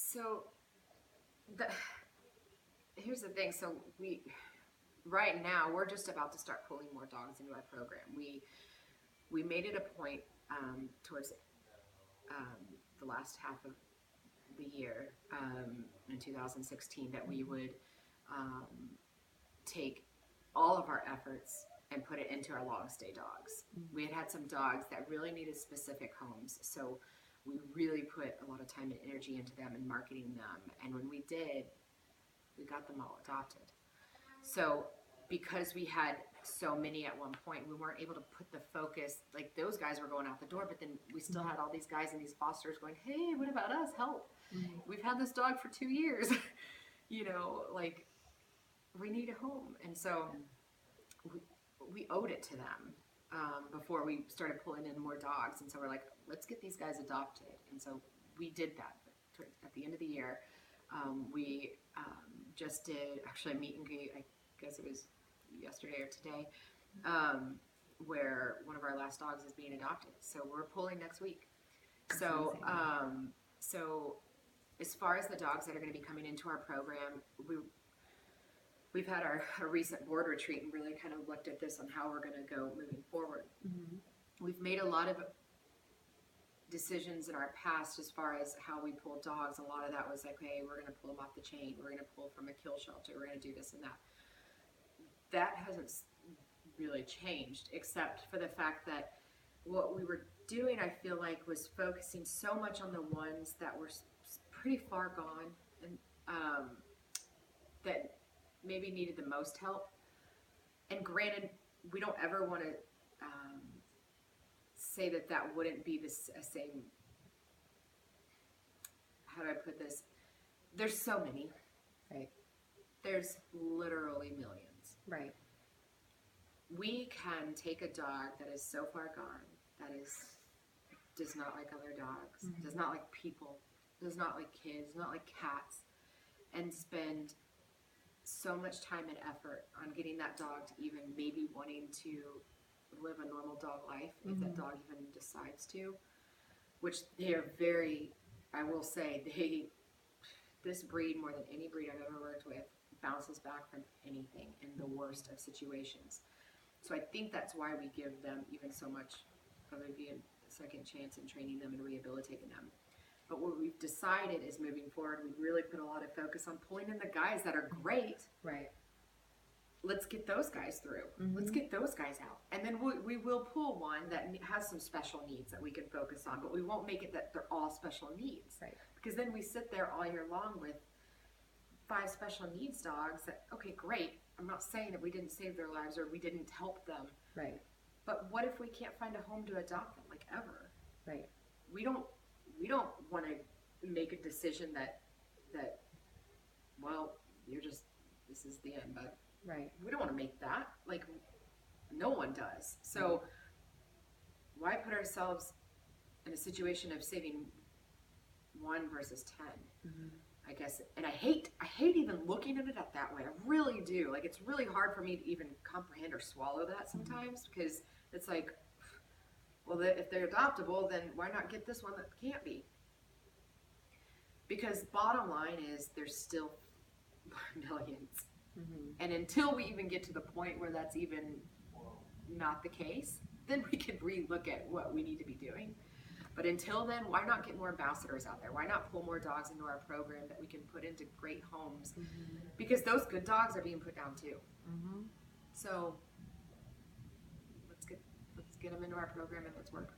So the, here's the thing. So right now we're just about to start pulling more dogs into our program. We made it a point towards the last half of the year in 2016 that we would take all of our efforts and put it into our long stay dogs. We had some dogs that really needed specific homes, so we really put a lot of time and energy into them and marketing them. And when we did, we got them all adopted. So because we had so many at one point, we weren't able to put the focus, like those guys were going out the door, but then we still had all these guys and these fosters going, hey, what about us? Help. We've had this dog for 2 years. Like we need a home. And so we owed it to them before we started pulling in more dogs. And so we're like, let's get these guys adopted. And so we did that. At the end of the year, we just did actually a meet and greet, I guess it was yesterday or today, where one of our last dogs is being adopted. So we're pulling next week. So as far as the dogs that are going to be coming into our program, we've had our recent board retreat and really kind of looked at this on how we're going to go moving forward. We've made a lot of decisions in our past as far as how we pull dogs. A lot of that was like, hey, we're going to pull them off the chain. We're going to pull from a kill shelter. We're going to do this and that. That hasn't really changed, except for the fact that what we were doing, I feel like, was focusing so much on the ones that were pretty far gone and that maybe needed the most help. And granted, we don't ever want to say that wouldn't be the same. How do I put this? There's so many. Right. There's literally millions. Right. We can take a dog that is so far gone, does not like other dogs, does not like people, does not like kids, not like cats, and spend so much time and effort on getting that dog to even maybe wanting to live a normal dog life, if that dog even decides to, which they are very, I will say, this breed, more than any breed I've ever worked with, bounces back from anything in the worst of situations. So I think that's why we give them even so much of a second chance in training them and rehabilitating them. But what we've decided is moving forward, we really put a lot of focus on pulling in the guys that are great. Right. Let's get those guys through. Let's get those guys out. And then we will pull one that has some special needs that we can focus on, but we won't make it that they're all special needs. Right. Because then we sit there all year long with 5 special needs dogs that, okay, great. I'm not saying that we didn't save their lives or we didn't help them. Right. But what if we can't find a home to adopt them, like ever? Right. We don't want to make a decision that well, this is the end, but right. We don't want to make that. Like, no one does. So why put ourselves in a situation of saving 1 versus 10? I guess, and I hate even looking at it that way. I really do. Like, it's really hard for me to even comprehend or swallow that sometimes, because it's like, well, if they're adoptable, then why not get this one that can't be? Because bottom line is there's still millions. And until we even get to the point where that's even not the case, then we could re-look at what we need to be doing. But until then, why not get more ambassadors out there? Why not pull more dogs into our program that we can put into great homes? Because those good dogs are being put down too. So let's get them into our program and let's work.